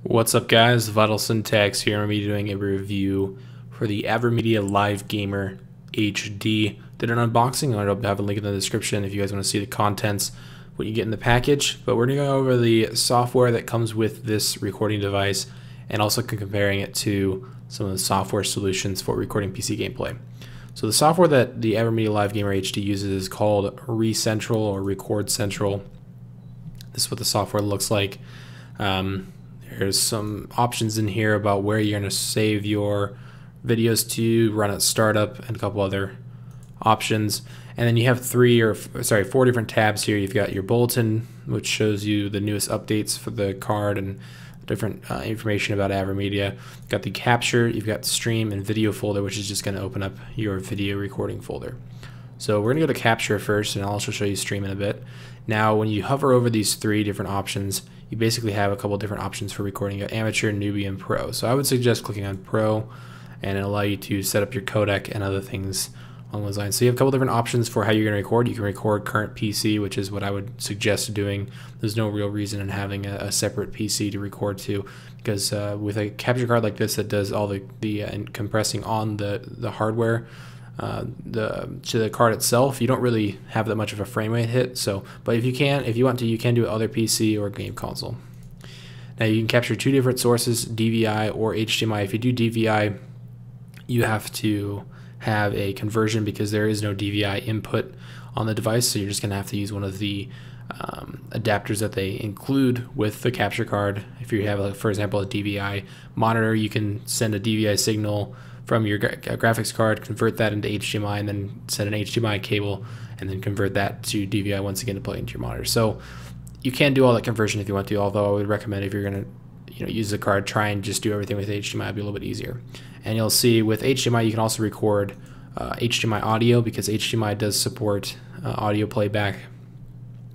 What's up, guys? Vital Syntax here. I'm going to be doing a review for the Avermedia Live Gamer HD. Did an unboxing. I'll have a link in the description if you guys want to see the contents, what you get in the package. But we're going to go over the software that comes with this recording device and also comparing it to some of the software solutions for recording PC gameplay. So the software that the Avermedia Live Gamer HD uses is called ReCentral or Record Central. This is what the software looks like. There's some options in here about where you're going to save your videos to, run at startup, and a couple other options. And then you have four different tabs here. You've got your bulletin, which shows you the newest updates for the card and different information about Avermedia. You've got the capture, you've got stream and video folder, which is just going to open up your video recording folder. So we're going to go to capture first, and I'll also show you stream in a bit. Now, when you hover over these three different options, you basically have a couple different options for recording: amateur, newbie, and pro. So I would suggest clicking on pro, and it'll allow you to set up your codec and other things along those lines. So you have a couple different options for how you're going to record. You can record current PC, which is what I would suggest doing. There's no real reason in having a separate PC to record to, because with a capture card like this that does all the compressing on the hardware to the card itself, you don't really have that much of a frame rate hit. So, but if you want to, you can do it other PC or game console. Now you can capture two different sources, DVI or HDMI. If you do DVI, you have to have a conversion because there is no DVI input on the device, so you're just going to have to use one of the adapters that they include with the capture card. If you have, for example, a DVI monitor, you can send a DVI signal from your graphics card, convert that into HDMI, and then send an HDMI cable, and then convert that to DVI once again to plug into your monitor. So you can do all that conversion if you want to, although I would recommend if you're going to use the card, try and just do everything with HDMI. It'll be a little bit easier. And you'll see with HDMI you can also record HDMI audio, because HDMI does support audio playback.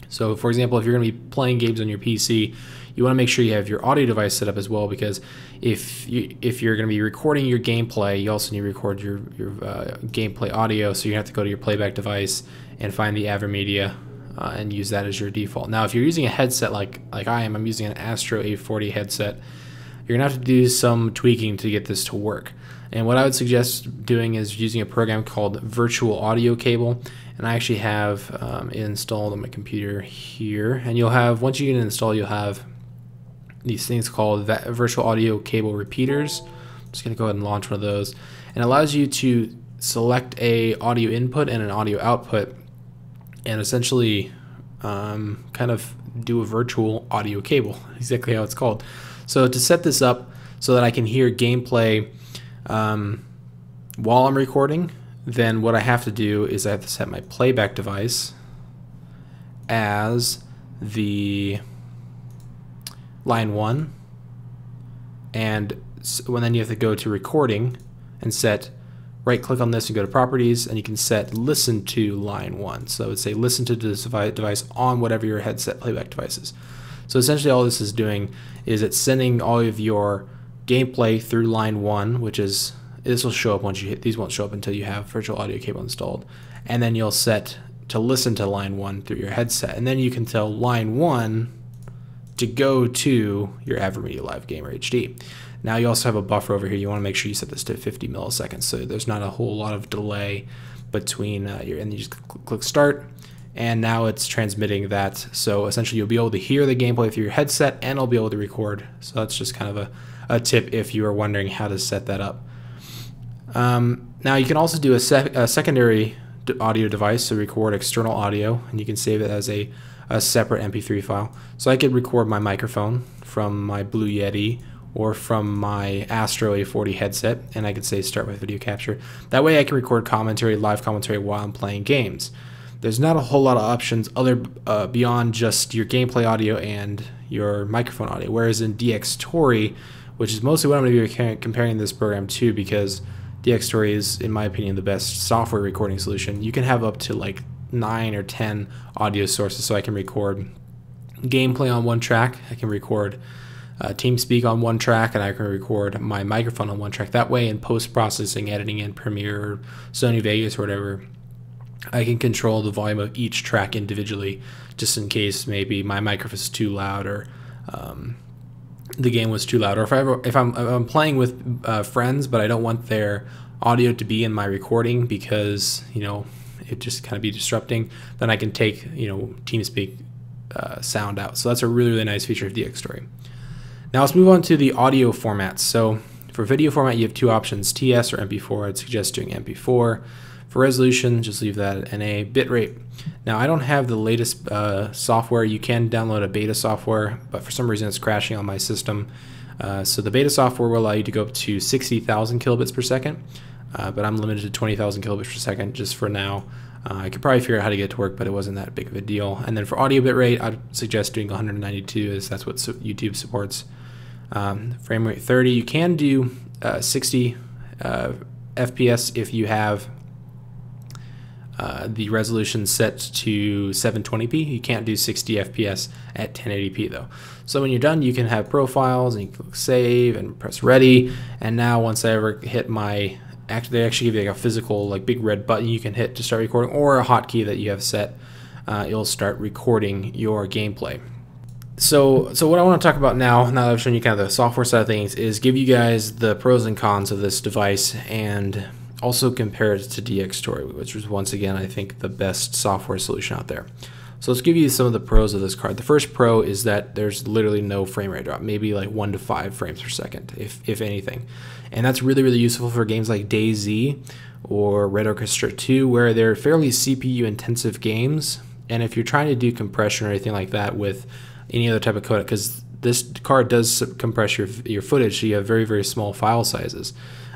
So for example, if you're going to be playing games on your PC, you want to make sure you have your audio device set up as well, because if you're going to be recording your gameplay, you also need to record your gameplay audio. So you have to go to your playback device and find the Avermedia and use that as your default. Now, if you're using a headset like I am, I'm using an Astro A40 headset, you're going to have to do some tweaking to get this to work. And what I would suggest doing is using a program called Virtual Audio Cable. And I actually have it installed on my computer here. And you'll have, once you get it installed, you'll have these things called Virtual Audio Cable Repeaters. I'm just going to go ahead and launch one of those. And it allows you to select a audio input and an audio output, and essentially kind of do a virtual audio cable, exactly how it's called. So to set this up so that I can hear gameplay while I'm recording, then what I have to do is I have to set my playback device as the line 1, and then you have to go to recording and right click on this and go to properties, and you can set listen to line 1. So it would say listen to this device on whatever your headset playback device is. So essentially all this is doing is it's sending all of your gameplay through line 1, which is, this will show up once you hit, these won't show up until you have virtual audio cable installed, and then you'll set to listen to line 1 through your headset, and then you can tell line 1 to go to your Avermedia Live Gamer HD. Now you also have a buffer over here. You want to make sure you set this to 50 milliseconds, so there's not a whole lot of delay between and you just click start, and now it's transmitting that. So essentially you'll be able to hear the gameplay through your headset, and it'll be able to record. So that's just kind of a tip if you are wondering how to set that up. Now you can also do a secondary audio device to record external audio, and you can save it as a separate MP3 file. So I could record my microphone from my Blue Yeti or from my Astro A40 headset, and I could say start with video capture. That way I can record live commentary while I'm playing games. There's not a whole lot of options beyond just your gameplay audio and your microphone audio, whereas in DxTory, which is mostly what I'm going to be comparing this program to, because DxTory is, in my opinion, the best software recording solution. You can have up to like 9 or 10 audio sources, so I can record gameplay on one track, I can record TeamSpeak on one track, and I can record my microphone on one track. That way, in post-processing, editing in Premiere or Sony Vegas or whatever, I can control the volume of each track individually, just in case maybe my microphone is too loud, or the game was too loud, or if I'm playing with friends, but I don't want their audio to be in my recording because it just kind of be disrupting, then I can take TeamSpeak sound out. So that's a really nice feature of DxStory. Now let's move on to the audio formats. So for video format, you have two options, TS or MP4. I'd suggest doing MP4. For resolution, just leave that at NA. Bitrate. Now I don't have the latest software. You can download a beta software, but for some reason it's crashing on my system. So the beta software will allow you to go up to 60,000 kilobits per second, but I'm limited to 20,000 kilobits per second just for now. I could probably figure out how to get it to work, but it wasn't that big of a deal. And then for audio bitrate, I'd suggest doing 192, as that's what YouTube supports. Frame rate 30. You can do 60 FPS if you have the resolution set to 720p. You can't do 60 FPS at 1080p though. So when you're done, you can have profiles and you click save and press ready. And now once I ever hit my they actually give you like a physical big red button you can hit to start recording, or a hotkey that you have set. It'll start recording your gameplay. So what I want to talk about now that I've shown you kind of the software side of things, is give you guys the pros and cons of this device, and also compare it to DxStory, which is once again I think the best software solution out there. So let's give you some of the pros of this card. The first pro is that there's literally no frame rate drop, maybe like 1 to 5 frames per second, if anything. And that's really useful for games like DayZ or Red Orchestra 2, where they're fairly CPU intensive games. And if you're trying to do compression or anything like that with any other type of codec, because this card does compress your footage, so you have very small file sizes.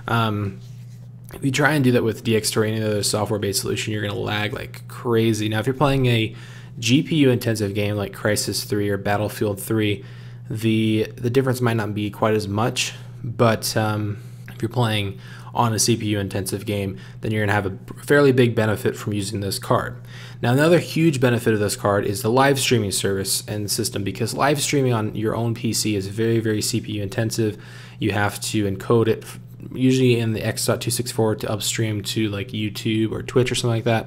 If you try and do that with DxStory or any other software-based solution, you're going to lag like crazy. Now, if you're playing a GPU-intensive game like Crysis 3 or Battlefield 3, the difference might not be quite as much, but if you're playing on a CPU-intensive game, then you're going to have a fairly big benefit from using this card. Now, another huge benefit of this card is the live streaming service and the system, because live streaming on your own PC is very CPU-intensive. You have to encode it usually in the X.264 to upstream to like YouTube or Twitch or something like that.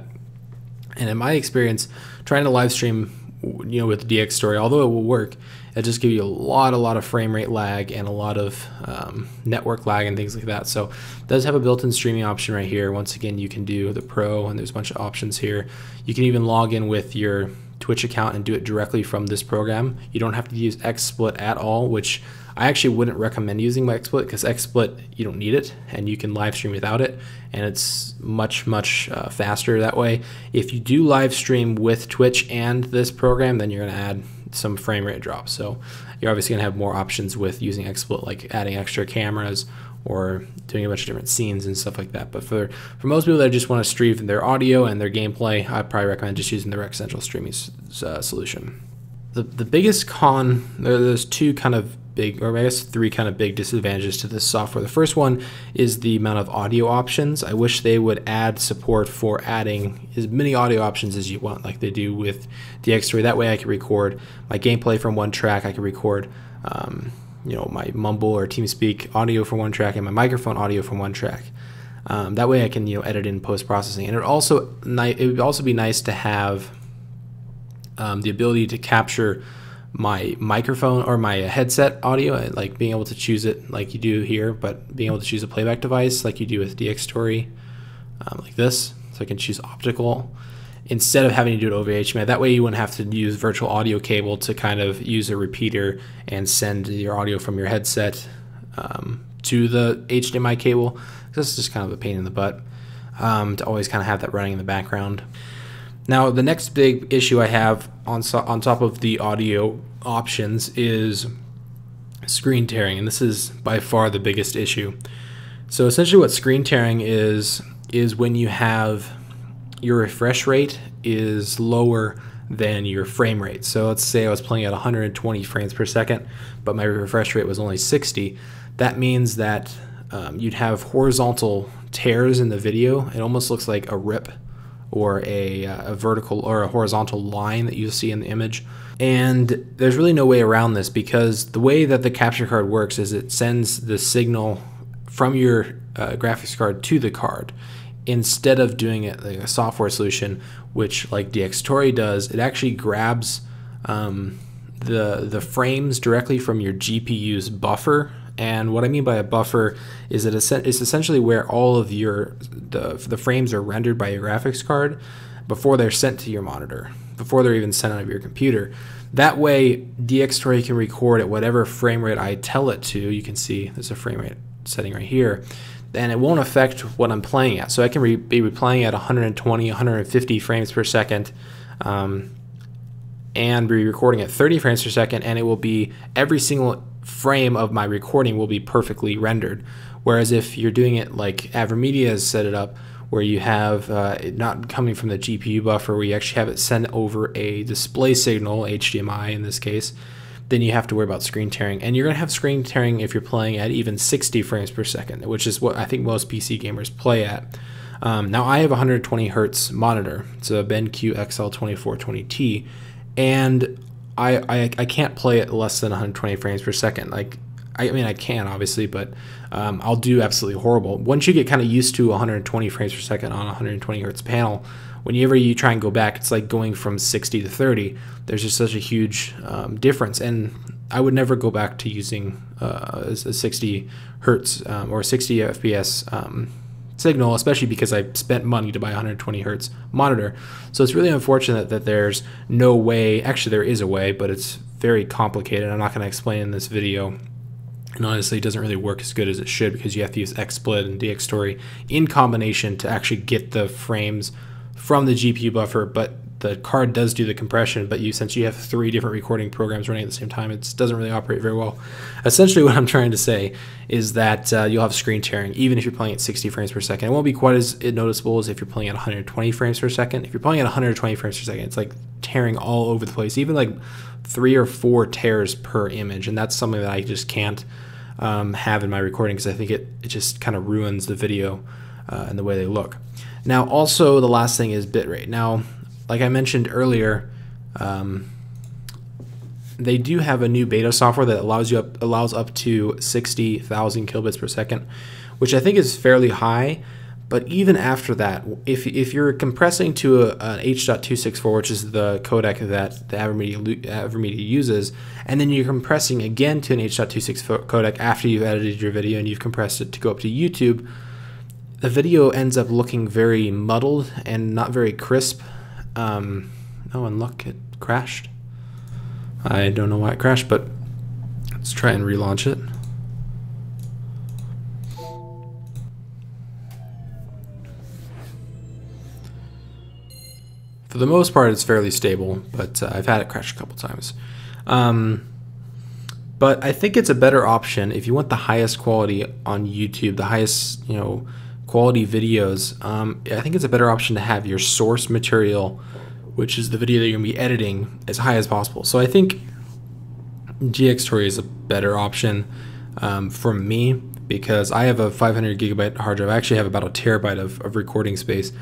And in my experience, trying to live stream, with DxStory, although it will work, it just gives you a lot of frame rate lag and a lot of network lag and things like that. So it does have a built-in streaming option right here. Once again, you can do the Pro, and there's a bunch of options here. You can even log in with your Twitch account and do it directly from this program. You don't have to use XSplit at all, which I actually wouldn't recommend using my XSplit, because XSplit, you don't need it and you can live stream without it, and it's much faster that way. If you do live stream with Twitch and this program, then you're going to add some frame rate drops. So you're obviously going to have more options with using XSplit, like adding extra cameras or doing a bunch of different scenes and stuff like that. But for most people that just want to stream their audio and their gameplay, I probably recommend just using the Rec Central streaming solution. The biggest con, there's two kind of big, or I guess three kind of big disadvantages to this software. The first one is the amount of audio options. I wish they would add support for adding as many audio options as you want, like they do with DxStory. That way I can record my gameplay from one track. I can record my Mumble or TeamSpeak audio from one track and my microphone audio from one track. That way I can edit in post-processing. And it would also be nice to have the ability to capture my microphone or my headset audio, like being able to choose it like you do here, but being able to choose a playback device like you do with DxStory, like this. So I can choose optical instead of having to do it over HDMI. That way you wouldn't have to use virtual audio cable to kind of use a repeater and send your audio from your headset to the HDMI cable. This is just kind of a pain in the butt to always kind of have that running in the background. Now, the next big issue I have on top of the audio options is screen tearing, and this is by far the biggest issue. So essentially what screen tearing is when you have your refresh rate is lower than your frame rate. So let's say I was playing at 120 frames per second, but my refresh rate was only 60. That means that you'd have horizontal tears in the video. It almost looks like a rip, or a vertical or a horizontal line that you see in the image. And there's really no way around this, because the way that the capture card works is it sends the signal from your graphics card to the card. Instead of doing it like a software solution, which like DxStory does, it actually grabs the frames directly from your GPU's buffer. And what I mean by a buffer is that it's essentially where all of the frames are rendered by your graphics card before they're sent to your monitor, before they're even sent out of your computer. That way, DxTory can record at whatever frame rate I tell it to. You can see there's a frame rate setting right here, and it won't affect what I'm playing at. So I can be replaying at 120, 150 frames per second, and be recording at 30 frames per second, and it will be every single frame of my recording will be perfectly rendered. Whereas if you're doing it like Avermedia has set it up, where you have it not coming from the GPU buffer, where you actually have it send over a display signal, HDMI in this case, then you have to worry about screen tearing. And you're going to have screen tearing if you're playing at even 60 frames per second, which is what I think most PC gamers play at. Now I have a 120 hertz monitor. It's a BenQ XL2420T, and I can't play at less than 120 frames per second. Like, I mean, I can obviously, but I'll do absolutely horrible. Once you get kind of used to 120 frames per second on a 120 hertz panel, whenever you try and go back, it's like going from 60 to 30. There's just such a huge difference, and I would never go back to using a 60 hertz or 60 FPS signal, especially because I spent money to buy a 120 hertz monitor. So it's really unfortunate that there's no way. Actually, there is a way, but it's very complicated. I'm not going to explain in this video. And honestly, it doesn't really work as good as it should, because you have to use XSplit and DxTory in combination to actually get the frames from the GPU buffer. But the card does do the compression, but since you have 3 different recording programs running at the same time, it doesn't really operate very well. Essentially, what I'm trying to say is that you'll have screen tearing even if you're playing at 60 frames per second. It won't be quite as noticeable as if you're playing at 120 frames per second. If you're playing at 120 frames per second, it's like tearing all over the place, even like 3 or 4 tears per image, and that's something that I just can't have in my recording, because I think it just kind of ruins the video and the way they look. Now, also the last thing is bitrate. Now, like I mentioned earlier, they do have a new beta software that allows up to 60,000 kilobits per second, which I think is fairly high. But even after that, if you're compressing to an H.264, which is the codec that the Avermedia uses, and then you're compressing again to an H.264 codec after you've edited your video and you've compressed it to go up to YouTube, the video ends up looking very muddled and not very crisp. Oh, and look, it crashed. I don't know why it crashed, but let's try and relaunch it. For the most part, it's fairly stable, but I've had it crash a couple times. But I think it's a better option if you want the highest quality on YouTube, the highest quality videos. I think it's a better option to have your source material, which is the video that you're going to be editing, as high as possible. So I think DxTory is a better option for me, because I have a 500 gigabyte hard drive. I actually have about a terabyte of recording space,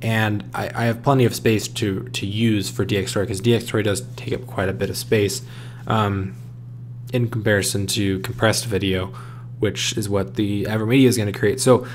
and I have plenty of space to use for DxTory, because DxTory does take up quite a bit of space in comparison to compressed video, which is what the Avermedia is going to create. So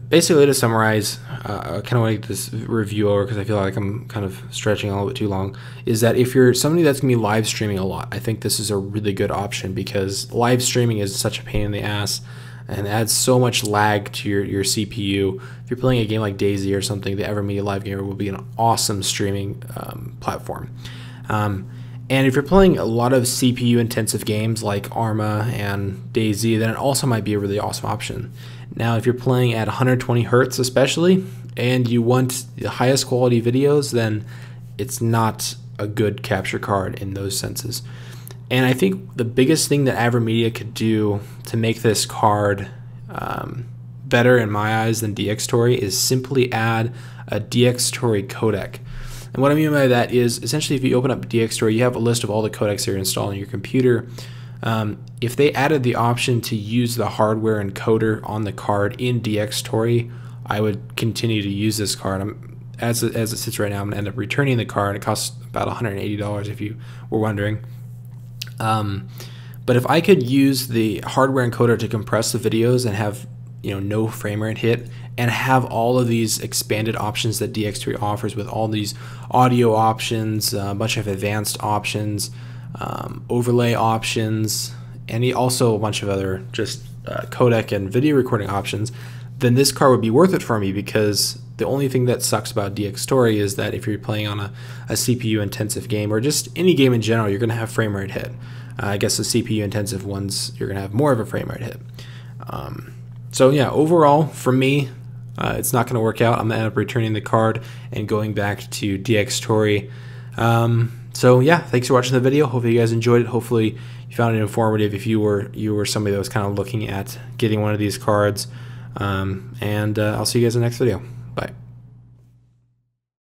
basically, to summarize, I kind of want to get this review over because I feel like I'm kind of stretching a little bit too long, is that if you're somebody that's going to be live streaming a lot, I think this is a really good option, because live streaming is such a pain in the ass and adds so much lag to your CPU. If you're playing a game like DayZ or something, the Avermedia Live Gamer will be an awesome streaming platform. And if you're playing a lot of CPU intensive games like Arma and DayZ, then it also might be a really awesome option. Now, if you're playing at 120 hertz especially, and you want the highest quality videos, then it's not a good capture card in those senses. And I think the biggest thing that Avermedia could do to make this card better in my eyes than DxTory is simply add a DxTory codec. And what I mean by that is, essentially, if you open up DxTory, you have a list of all the codecs that you're installing on your computer. If they added the option to use the hardware encoder on the card in DxTory, I would continue to use this card. As it sits right now, I'm going to end up returning the card. It costs about $180 if you were wondering. But if I could use the hardware encoder to compress the videos and have no frame rate hit, and have all of these expanded options that DxTory offers, with all these audio options, a bunch of advanced options, overlay options, and also a bunch of other just codec and video recording options, then this card would be worth it for me, because the only thing that sucks about DX Story is that if you're playing on a CPU intensive game, or just any game in general, you're going to have frame rate hit. I guess the CPU intensive ones, you're going to have more of a frame rate hit. So yeah, overall for me, it's not going to work out. I'm going to end up returning the card and going back to DX Story. So yeah, thanks for watching the video. Hopefully you guys enjoyed it. Hopefully you found it informative if you were somebody that was kind of looking at getting one of these cards. I'll see you guys in the next video. Bye.